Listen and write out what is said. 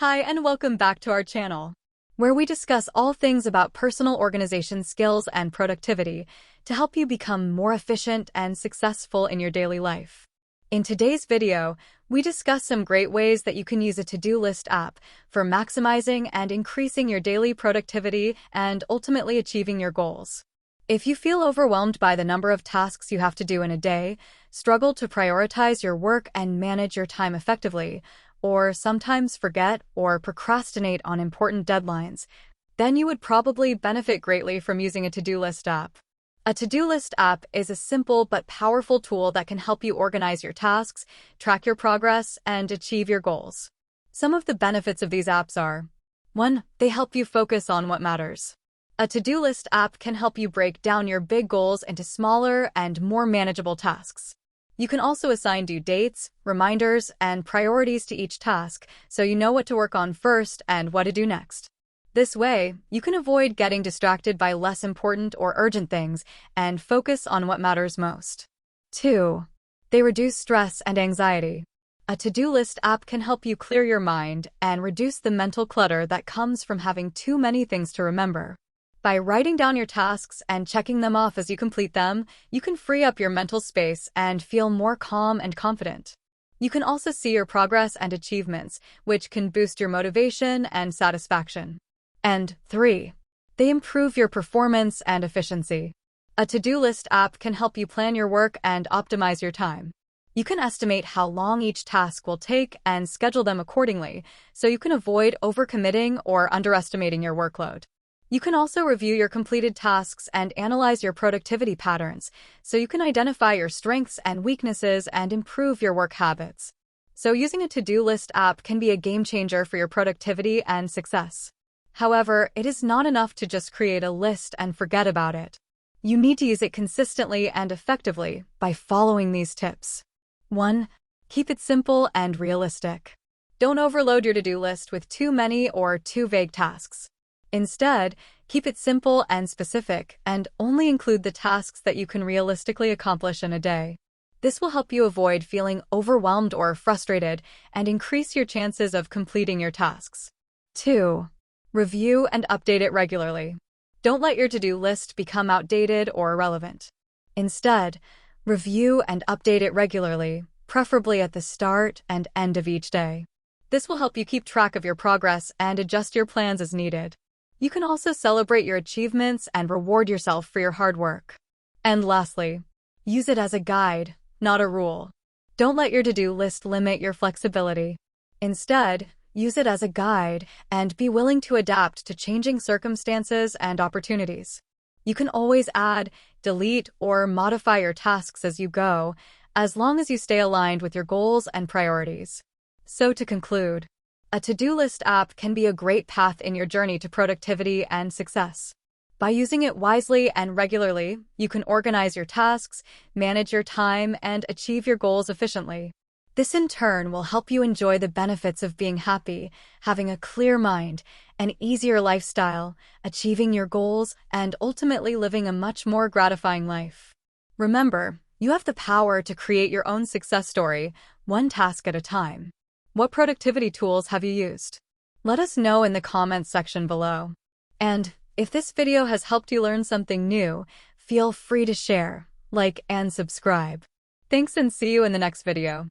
Hi, and welcome back to our channel, where we discuss all things about personal organization skills and productivity to help you become more efficient and successful in your daily life. In today's video, we discuss some great ways that you can use a to-do list app for maximizing and increasing your daily productivity and ultimately achieving your goals. If you feel overwhelmed by the number of tasks you have to do in a day, struggle to prioritize your work and manage your time effectively, or sometimes forget or procrastinate on important deadlines, then you would probably benefit greatly from using a to-do list app. A to-do list app is a simple but powerful tool that can help you organize your tasks, track your progress, and achieve your goals. Some of the benefits of these apps are: 1. They help you focus on what matters. A to-do list app can help you break down your big goals into smaller and more manageable tasks. You can also assign due dates, reminders, and priorities to each task, so you know what to work on first and what to do next. This way, you can avoid getting distracted by less important or urgent things and focus on what matters most. 2. They reduce stress and anxiety. A to-do list app can help you clear your mind and reduce the mental clutter that comes from having too many things to remember. By writing down your tasks and checking them off as you complete them, you can free up your mental space and feel more calm and confident. You can also see your progress and achievements, which can boost your motivation and satisfaction. And 3. They improve your performance and efficiency. A to-do list app can help you plan your work and optimize your time. You can estimate how long each task will take and schedule them accordingly, so you can avoid overcommitting or underestimating your workload. You can also review your completed tasks and analyze your productivity patterns, so you can identify your strengths and weaknesses and improve your work habits. So using a to-do list app can be a game changer for your productivity and success. However, it is not enough to just create a list and forget about it. You need to use it consistently and effectively by following these tips. 1. Keep it simple and realistic. Don't overload your to-do list with too many or too vague tasks. Instead, keep it simple and specific and only include the tasks that you can realistically accomplish in a day. This will help you avoid feeling overwhelmed or frustrated and increase your chances of completing your tasks. 2. Review and update it regularly. Don't let your to-do list become outdated or irrelevant. Instead, review and update it regularly, preferably at the start and end of each day. This will help you keep track of your progress and adjust your plans as needed. You can also celebrate your achievements and reward yourself for your hard work. And lastly, use it as a guide, not a rule. Don't let your to-do list limit your flexibility. Instead, use it as a guide and be willing to adapt to changing circumstances and opportunities. You can always add, delete, or modify your tasks as you go, as long as you stay aligned with your goals and priorities. So to conclude, a to-do list app can be a great path in your journey to productivity and success. By using it wisely and regularly, you can organize your tasks, manage your time, and achieve your goals efficiently. This in turn will help you enjoy the benefits of being happy, having a clear mind, an easier lifestyle, achieving your goals, and ultimately living a much more gratifying life. Remember, you have the power to create your own success story, one task at a time. What productivity tools have you used? Let us know in the comments section below. And if this video has helped you learn something new, feel free to share, like, and subscribe. Thanks, and see you in the next video.